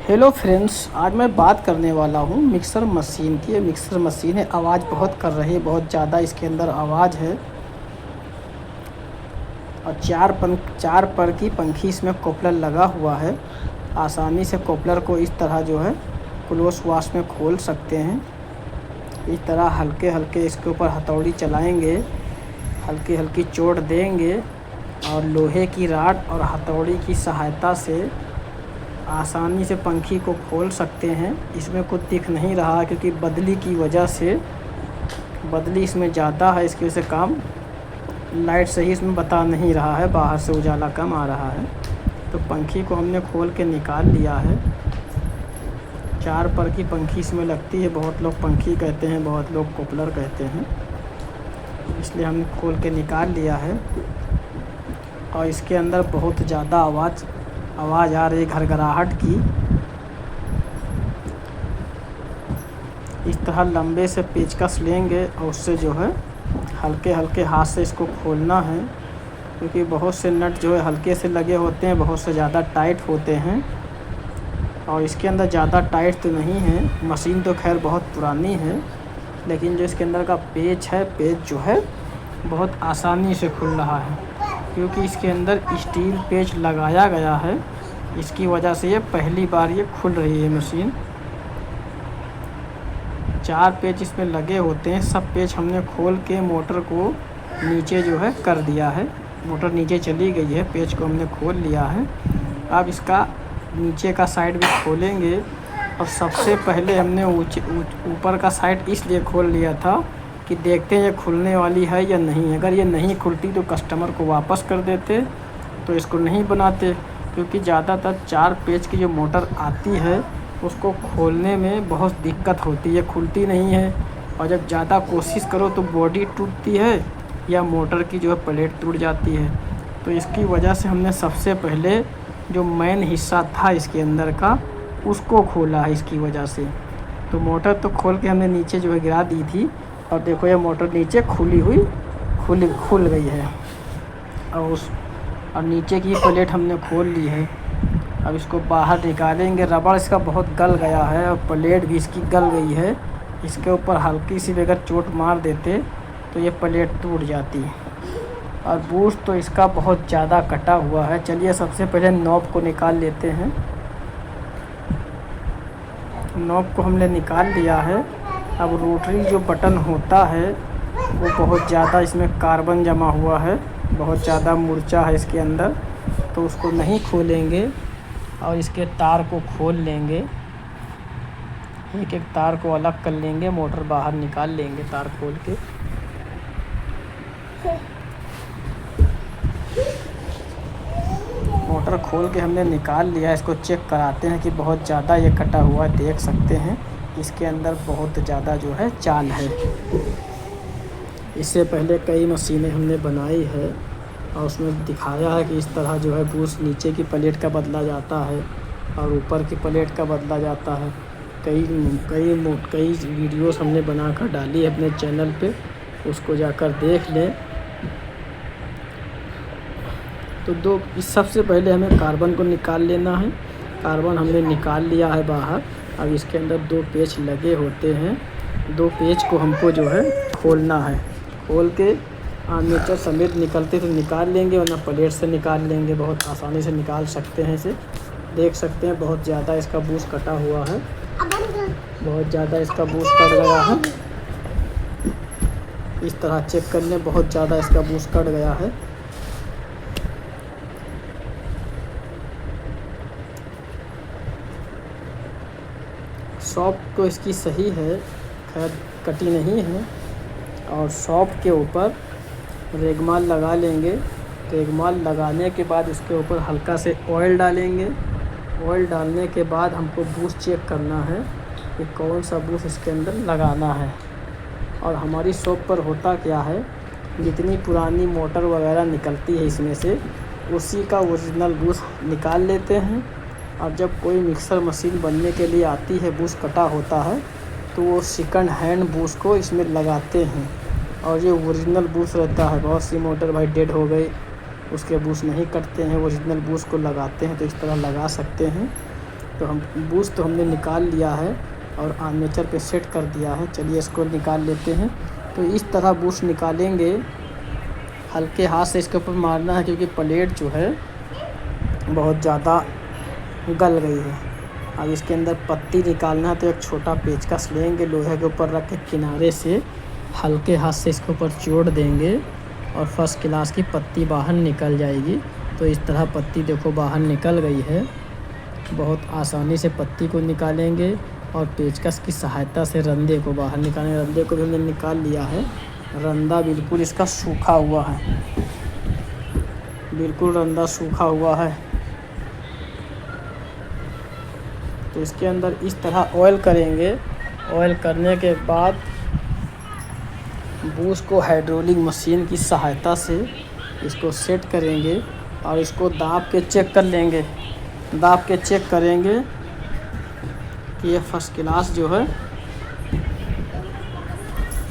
Hello friends, आज मैं बात करने वाला हूँ मिक्सर मशीन की। ये मिक्सर मशीन है, आवाज़ बहुत कर रही है, बहुत ज़्यादा इसके अंदर आवाज़ है। और चार पर की पंखी इसमें कोपलर लगा हुआ है। आसानी से कोपलर को इस तरह जो है क्लोज वाश में खोल सकते हैं। इस तरह हल्के हल्के इसके ऊपर हथौड़ी चलाएंगे, हल्की हल्की चोट देंगे और लोहे की रॉड और हथौड़ी की सहायता से आसानी से पंखी को खोल सकते हैं। इसमें कुछ दिख नहीं रहा क्योंकि बदली की वजह से, बदली इसमें ज़्यादा है, इसकी वजह से काम लाइट सही इसमें बता नहीं रहा है, बाहर से उजाला कम आ रहा है। तो पंखी को हमने खोल के निकाल लिया है। 4 पर की पंखी इसमें लगती है। बहुत लोग पंखी कहते हैं, बहुत लोग कोपलर कहते हैं, इसलिए हमने खोल के निकाल लिया है। और इसके अंदर बहुत ज़्यादा आवाज़ आ रही है, घरघराहट की। इस तरह लंबे से पेचकस लेंगे और उससे जो है हल्के हल्के हाथ से इसको खोलना है, क्योंकि बहुत से नट जो है हल्के से लगे होते हैं, बहुत से ज़्यादा टाइट होते हैं। और इसके अंदर ज़्यादा टाइट तो नहीं है, मशीन तो खैर बहुत पुरानी है, लेकिन जो इसके अंदर का पेच है, पेच जो है बहुत आसानी से खुल रहा है, क्योंकि इसके अंदर स्टील पेच लगाया गया है। इसकी वजह से ये पहली बार ये खुल रही है मशीन। 4 पेच इसमें लगे होते हैं। सब पेच हमने खोल के मोटर को नीचे जो है कर दिया है। मोटर नीचे चली गई है, पेच को हमने खोल लिया है। अब इसका नीचे का साइड भी खोलेंगे। और सबसे पहले हमने ऊपर का साइड इसलिए खोल लिया था कि देखते हैं ये खुलने वाली है या नहीं। अगर ये नहीं खुलती तो कस्टमर को वापस कर देते, तो इसको नहीं बनाते, क्योंकि ज़्यादातर 4 पेच की जो मोटर आती है उसको खोलने में बहुत दिक्कत होती है, खुलती नहीं है। और जब ज़्यादा कोशिश करो तो बॉडी टूटती है या मोटर की जो है प्लेट टूट जाती है। तो इसकी वजह से हमने सबसे पहले जो मेन हिस्सा था इसके अंदर का उसको खोला है इसकी वजह से। तो मोटर तो खोल के हमने नीचे जो है गिरा दी थी, और देखो ये मोटर नीचे खुल गई है। और नीचे की प्लेट हमने खोल ली है। अब इसको बाहर निकालेंगे। रबड़ इसका बहुत गल गया है और प्लेट भी इसकी गल गई है। इसके ऊपर हल्की सी भी अगर चोट मार देते तो ये प्लेट टूट जाती। और बूश तो इसका बहुत ज़्यादा कटा हुआ है। चलिए सबसे पहले नॉब को निकाल लेते हैं। नॉब को हमने निकाल लिया है। अब रोटरी जो बटन होता है वो बहुत ज़्यादा इसमें कार्बन जमा हुआ है, बहुत ज़्यादा मूर्छा है इसके अंदर, तो उसको नहीं खोलेंगे और इसके तार को खोल लेंगे। एक एक तार को अलग कर लेंगे, मोटर बाहर निकाल लेंगे तार खोल के। मोटर खोल के हमने निकाल लिया। इसको चेक कराते हैं कि बहुत ज़्यादा ये कटा हुआ है। देख सकते हैं इसके अंदर बहुत ज़्यादा जो है चाल है। इससे पहले कई मशीनें हमने बनाई है और उसमें दिखाया है कि इस तरह जो है बूश नीचे की प्लेट का बदला जाता है और ऊपर की प्लेट का बदला जाता है। कई वीडियोस हमने बनाकर डाली है अपने चैनल पे, उसको जाकर देख लें। तो सबसे पहले हमें कार्बन को निकाल लेना है। कार्बन हमने निकाल लिया है बाहर। अब इसके अंदर 2 पेच लगे होते हैं। 2 पेच को हमको जो है खोलना है। खोल के आर्मेचर समेत निकलते तो निकाल लेंगे, वरना प्लेट से निकाल लेंगे। बहुत आसानी से निकाल सकते हैं इसे। देख सकते हैं बहुत ज़्यादा इसका बूश कटा हुआ है, बहुत ज़्यादा इसका बूश कट गया है। इस तरह चेक कर लें, बहुत ज़्यादा इसका बूश कट गया है। शॉप तो इसकी सही है, खैर कटी नहीं है। और शॉप के ऊपर रेगमाल लगा लेंगे। रेगमाल लगाने के बाद इसके ऊपर हल्का से ऑयल डालेंगे। ऑयल डालने के बाद हमको बूश चेक करना है कि कौन सा बूश इसके अंदर लगाना है। और हमारी शॉप पर होता क्या है, जितनी पुरानी मोटर वगैरह निकलती है इसमें से उसी का ओरिजिनल बूश निकाल लेते हैं। और जब कोई मिक्सर मशीन बनने के लिए आती है, बूश कटा होता है, तो वो सेकंड हैंड बूश को इसमें लगाते हैं। और ये ओरिजिनल बूश रहता है। बहुत सी मोटर भाई डेड हो गई, उसके बूश नहीं कटते हैं, ओरिजिनल बूश को लगाते हैं। तो इस तरह लगा सकते हैं। तो हम बूस्ट तो हमने निकाल लिया है और आर्मेचर पे सेट कर दिया है। चलिए इसको निकाल लेते हैं। तो इस तरह बूस्ट निकालेंगे, हल्के हाथ से इसके ऊपर मारना है क्योंकि प्लेट जो है बहुत ज़्यादा गल गई है। अब इसके अंदर पत्ती निकालना है तो एक छोटा पेचकस लेंगे, लोहे के ऊपर रख के किनारे से हल्के हाथ से इसके ऊपर जोड़ देंगे और फर्स्ट क्लास की पत्ती बाहर निकल जाएगी। तो इस तरह पत्ती देखो बाहर निकल गई है। बहुत आसानी से पत्ती को निकालेंगे और पेचकस की सहायता से रंदे को बाहर निकालेंगे। रंदे को भी हमने निकाल लिया है। रंदा बिल्कुल इसका सूखा हुआ है, बिल्कुल रंदा सूखा हुआ है। तो इसके अंदर इस तरह ऑयल करेंगे। ऑयल करने के बाद बूस्ट को हाइड्रोलिक मशीन की सहायता से इसको सेट करेंगे और इसको दाब के चेक कर लेंगे। दाब के चेक करेंगे कि ये फर्स्ट क्लास जो है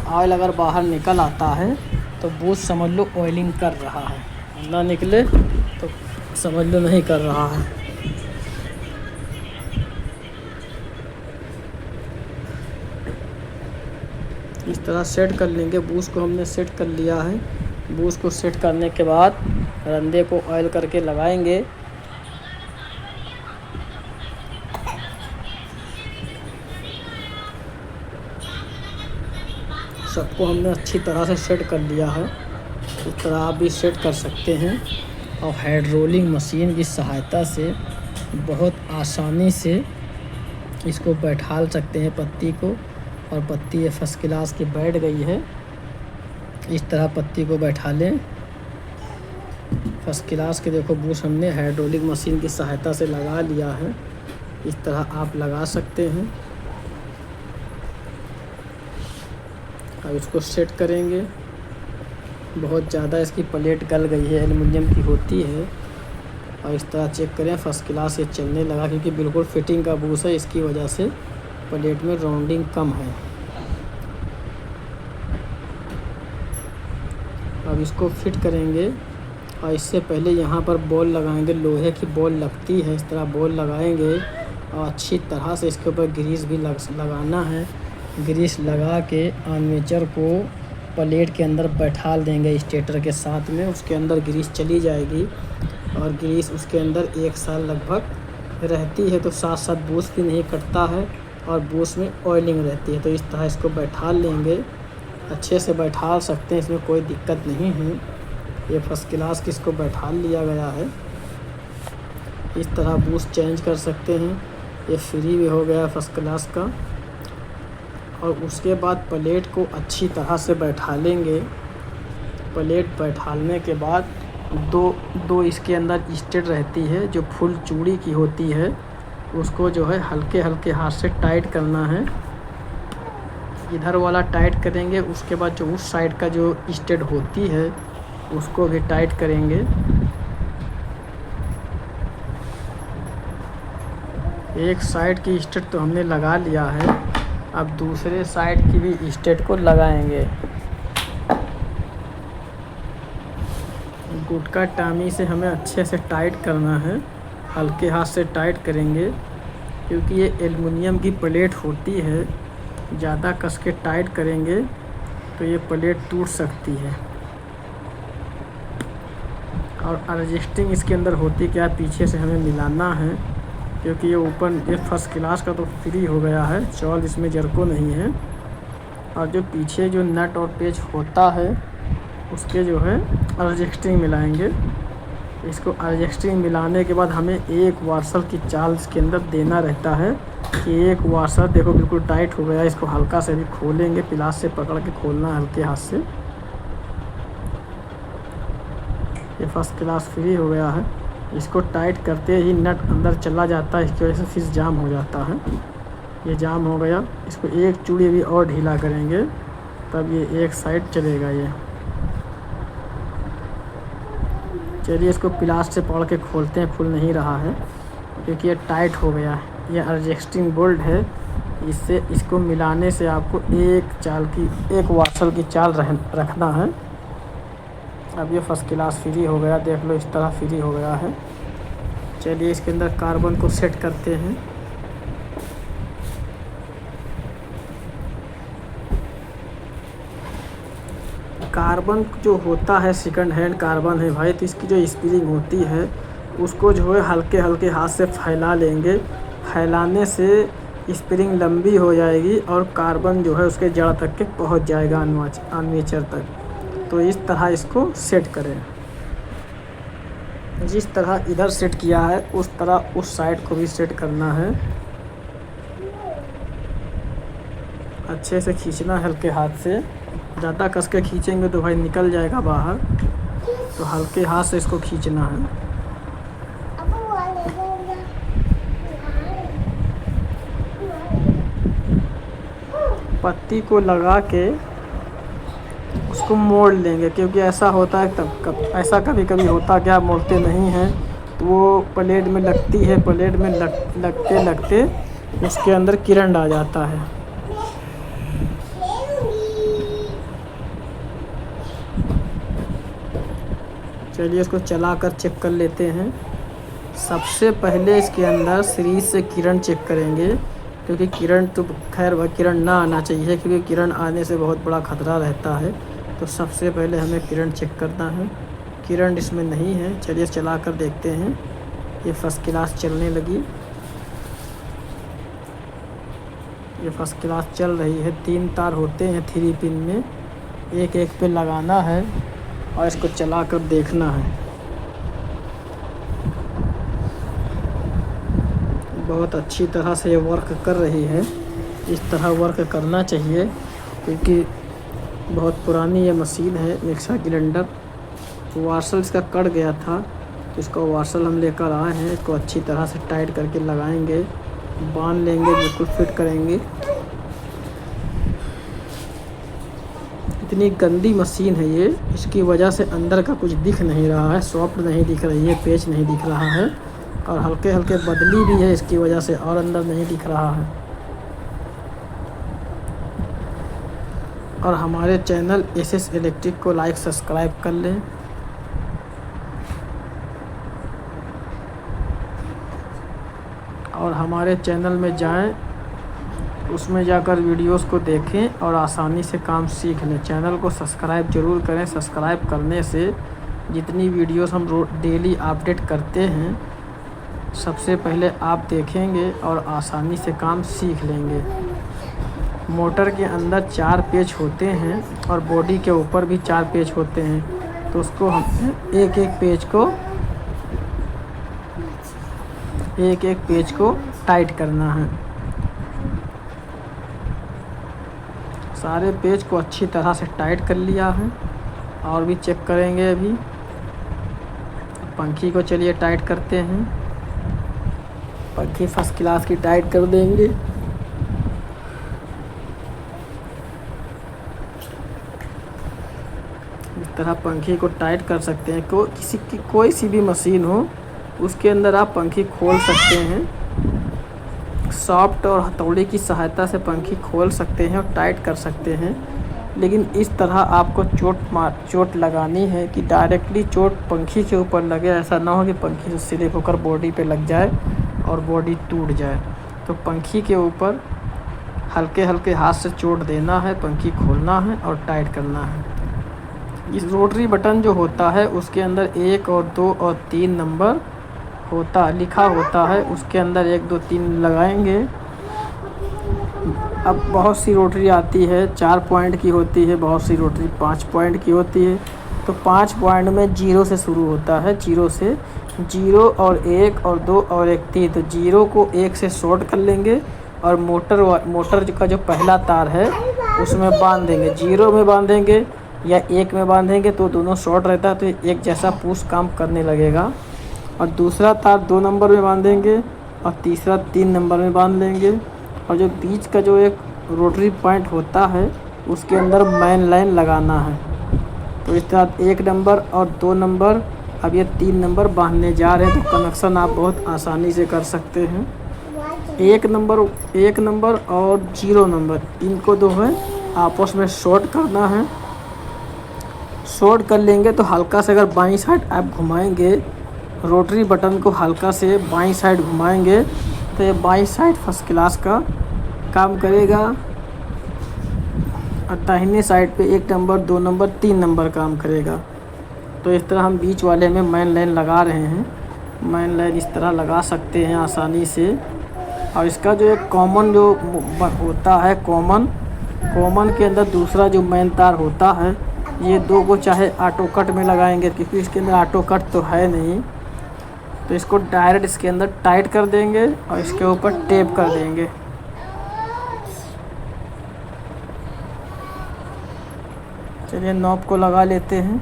ऑयल अगर बाहर निकल आता है तो बूस्ट समझ लो ऑयलिंग कर रहा है, ना निकले तो समझ लो नहीं कर रहा है। इस तरह सेट कर लेंगे। बूस्ट को हमने सेट कर लिया है। बूस्ट को सेट करने के बाद रंदे को ऑयल करके लगाएंगे। सबको हमने अच्छी तरह से सेट कर लिया है। इस तरह आप भी सेट कर सकते हैं और हाइड्रोलिक मशीन की सहायता से बहुत आसानी से इसको बैठाल सकते हैं पत्ती को। और पत्ती ये फर्स्ट क्लास की बैठ गई है। इस तरह पत्ती को बैठा लें। फर्स्ट क्लास के देखो बूस्ट हमने हाइड्रोलिक मशीन की सहायता से लगा लिया है। इस तरह आप लगा सकते हैं। अब इसको सेट करेंगे। बहुत ज़्यादा इसकी प्लेट गल गई है, एल्युमिनियम की होती है। और इस तरह चेक करें, फर्स्ट क्लास ये चलने लगा क्योंकि बिल्कुल फिटिंग का बूस्ट है, इसकी वजह से प्लेट में राउंडिंग कम है। अब इसको फिट करेंगे और इससे पहले यहाँ पर बॉल लगाएंगे। लोहे की बॉल लगती है, इस तरह बॉल लगाएंगे और अच्छी तरह से इसके ऊपर ग्रीस भी लगाना है। ग्रीस लगा के आर्मेचर को प्लेट के अंदर बैठाल देंगे स्टेटर के साथ में। उसके अंदर ग्रीस चली जाएगी और ग्रीस उसके अंदर 1 साल लगभग रहती है। तो साथ साथ बूस्ट भी नहीं कटता है और बूस्ट में ऑयलिंग रहती है। तो इस तरह इसको बैठाल लेंगे, अच्छे से बैठाल सकते हैं, इसमें कोई दिक्कत नहीं है। ये फर्स्ट क्लास की इसको बैठाल लिया गया है। इस तरह बूस्ट चेंज कर सकते हैं। ये फ्री भी हो गया फर्स्ट क्लास का। और उसके बाद प्लेट को अच्छी तरह से बैठा लेंगे। प्लेट बैठालने के बाद दो इसके अंदर स्टेट रहती है जो फुल चूड़ी की होती है। उसको जो है हल्के हल्के हाथ से टाइट करना है। इधर वाला टाइट करेंगे, उसके बाद जो उस साइड का जो स्टेट होती है उसको भी टाइट करेंगे। एक साइड की स्टेट तो हमने लगा लिया है। अब दूसरे साइड की भी स्टेट को लगाएंगे। गुटका टामी से हमें अच्छे से टाइट करना है, हल्के हाथ से टाइट करेंगे क्योंकि ये एल्युमिनियम की प्लेट होती है। ज़्यादा कस के टाइट करेंगे तो ये प्लेट टूट सकती है। और एडजस्टिंग इसके अंदर होती क्या, पीछे से हमें मिलाना है क्योंकि ये ऊपर ये फर्स्ट क्लास का तो फ्री हो गया है, चौल इसमें जरको नहीं है। और जो पीछे जो नट और पेच होता है उसके जो है एडजस्टिंग मिलाएंगे। इसको एडजस्टिंग मिलाने के बाद हमें एक वार्सल की चाल इसके अंदर देना रहता है कि एक वार्सल देखो बिल्कुल टाइट हो गया। इसको हल्का से भी खोलेंगे, पिलास से पकड़ के खोलना हल्के हाथ से। ये फर्स्ट क्लास फ्री हो गया है। इसको टाइट करते ही नट अंदर चला जाता है, इसकी वजह से फिर जाम हो जाता है। ये जाम हो गया। इसको एक चूड़ी भी और ढीला करेंगे तब ये एक साइड चलेगा। ये चलिए इसको पिलास से पकड़ के खोलते हैं। खुल नहीं रहा है क्योंकि ये टाइट हो गया है। ये एडजस्टिंग बोल्ट है, इससे इसको मिलाने से आपको एक वार्सल की चाल रखना है। अब ये फर्स्ट क्लास फ्री हो गया, देख लो इस तरह फ्री हो गया है। चलिए इसके अंदर कार्बन को सेट करते हैं। कार्बन जो होता है सेकंड हैंड कार्बन है भाई, तो इसकी जो स्प्रिंग होती है उसको जो है हल्के हल्के हाथ से फैला लेंगे। फैलाने से स्प्रिंग लंबी हो जाएगी और कार्बन जो है उसके जड़ तक के पहुंच जाएगा, आर्मेचर तक। तो इस तरह इसको सेट करें। जिस तरह इधर सेट किया है उस तरह उस साइड को भी सेट करना है। अच्छे से खींचना है हल्के हाथ से। ज़्यादा कस के खींचेंगे तो भाई निकल जाएगा बाहर, तो हल्के हाथ से इसको खींचना है। पत्ती को लगा के उसको मोड़ लेंगे, क्योंकि ऐसा होता है ऐसा कभी कभी होता क्या, मोड़ते नहीं हैं तो वो प्लेट में लगती है। प्लेट में लगते लगते उसके अंदर किरण आ जाता है। चलिए इसको चलाकर चेक कर लेते हैं। सबसे पहले इसके अंदर सीरीज से किरण चेक करेंगे, क्योंकि किरण तो खैर वह किरण ना आना चाहिए, क्योंकि किरण आने से बहुत बड़ा खतरा रहता है। तो सबसे पहले हमें किरण चेक करना है। किरण इसमें नहीं है। चलिए चला कर देखते हैं। ये फर्स्ट क्लास चलने लगी, ये फर्स्ट क्लास चल रही है। 3 तार होते हैं 3 पिन में, एक एक पे लगाना है और इसको चला कर देखना है। बहुत अच्छी तरह से ये वर्क कर रही है। इस तरह वर्क करना चाहिए, क्योंकि बहुत पुरानी ये मशीन है मिक्सर ग्राइंडर। वार्सल इसका कट गया था, तो इसको वार्सल हम लेकर आए हैं। इसको अच्छी तरह से टाइट करके लगाएंगे, बांध लेंगे, बिल्कुल फिट करेंगे। इतनी गंदी मशीन है ये, इसकी वजह से अंदर का कुछ दिख नहीं रहा है, सॉफ्ट नहीं दिख रही है, पेच नहीं दिख रहा है, और हल्के हल्के बदली भी है इसकी वजह से, और अंदर नहीं दिख रहा है। और हमारे चैनल एसएस इलेक्ट्रिक को लाइक सब्सक्राइब कर लें। और हमारे चैनल में जाएं, उसमें जाकर वीडियोस को देखें और आसानी से काम सीख लें। चैनल को सब्सक्राइब ज़रूर करें। सब्सक्राइब करने से जितनी वीडियोस हम डेली अपडेट करते हैं सबसे पहले आप देखेंगे और आसानी से काम सीख लेंगे। मोटर के अंदर 4 पेच होते हैं और बॉडी के ऊपर भी 4 पेच होते हैं, तो उसको हम एक एक पेच को टाइट करना है। सारे पेच को अच्छी तरह से टाइट कर लिया है, और भी चेक करेंगे। अभी पंखी को चलिए टाइट करते हैं। पंखी फर्स्ट क्लास की टाइट कर देंगे। इस तरह पंखी को टाइट कर सकते हैं। कोई सी भी मशीन हो उसके अंदर आप पंखी खोल सकते हैं। सॉफ्ट और हथौड़ी की सहायता से पंखी खोल सकते हैं और टाइट कर सकते हैं, लेकिन इस तरह आपको चोट लगानी है कि डायरेक्टली चोट पंखी के ऊपर लगे। ऐसा ना हो कि पंखी से स्लिप होकर बॉडी पे लग जाए और बॉडी टूट जाए। तो पंखी के ऊपर हल्के हल्के हाथ से चोट देना है, पंखी खोलना है और टाइट करना है। इस रोटरी बटन जो होता है उसके अंदर 1 और 2 और 3 नंबर लिखा होता है। उसके अंदर 1 2 3 लगाएंगे। अब बहुत सी रोटरी आती है, 4 पॉइंट की होती है, बहुत सी रोटरी 5 पॉइंट की होती है। तो 5 पॉइंट में 0 से शुरू होता है। 0 से 0 और 1 और 2 और 1 3, तो 0 को 1 से शॉर्ट कर लेंगे और मोटर का जो पहला तार है उसमें बांध देंगे। 0 में बांधेंगे या 1 में बांधेंगे तो दोनों शॉर्ट रहता है, तो एक जैसा पुश काम करने लगेगा। और दूसरा तार 2 नंबर में बांधेंगे और तीसरा 3 नंबर में बांध लेंगे। और जो बीच का जो एक रोटरी पॉइंट होता है उसके अंदर मेन लाइन लगाना है। तो इस तरह 1 नंबर और 2 नंबर, अब ये 3 नंबर बांधने जा रहे हैं। तो कनेक्शन आप बहुत आसानी से कर सकते हैं। 1 नंबर और 0 नंबर, इनको दो है आपस में शॉर्ट करना है। शॉर्ट कर लेंगे तो हल्का से अगर बाईं साइड आप घुमाएंगे, रोटरी बटन को हल्का से बाईं साइड घुमाएंगे तो ये बाईं साइड फर्स्ट क्लास का काम करेगा। और दाहिने साइड पे 1 नंबर, 2 नंबर, 3 नंबर काम करेगा। तो इस तरह हम बीच वाले में मेन लाइन लगा रहे हैं। मेन लाइन इस तरह लगा सकते हैं आसानी से। और इसका जो एक कॉमन जो होता है, कॉमन के अंदर दूसरा जो मेन तार होता है, ये 2 को चाहे ऑटो कट में लगाएंगे, क्योंकि इसके अंदर ऑटो कट तो है नहीं, तो इसको डायरेक्ट इसके अंदर टाइट कर देंगे और इसके ऊपर टेप कर देंगे। चलिए नॉब को लगा लेते हैं।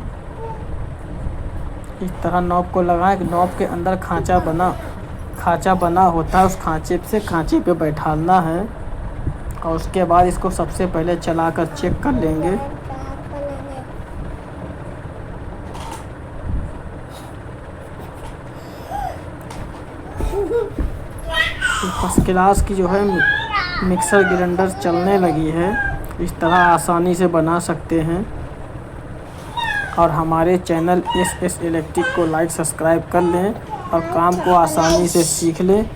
इस तरह नॉब को लगाएं कि नॉब के अंदर खांचा बना होता है, उस खांचे पे बैठाना है। और उसके बाद इसको सबसे पहले चलाकर चेक कर लेंगे। फर्स्ट क्लास की जो है मिक्सर ग्राइंडर चलने लगी है। इस तरह आसानी से बना सकते हैं। और हमारे चैनल एस इलेक्ट्रिक को लाइक सब्सक्राइब कर लें और काम को आसानी से सीख लें।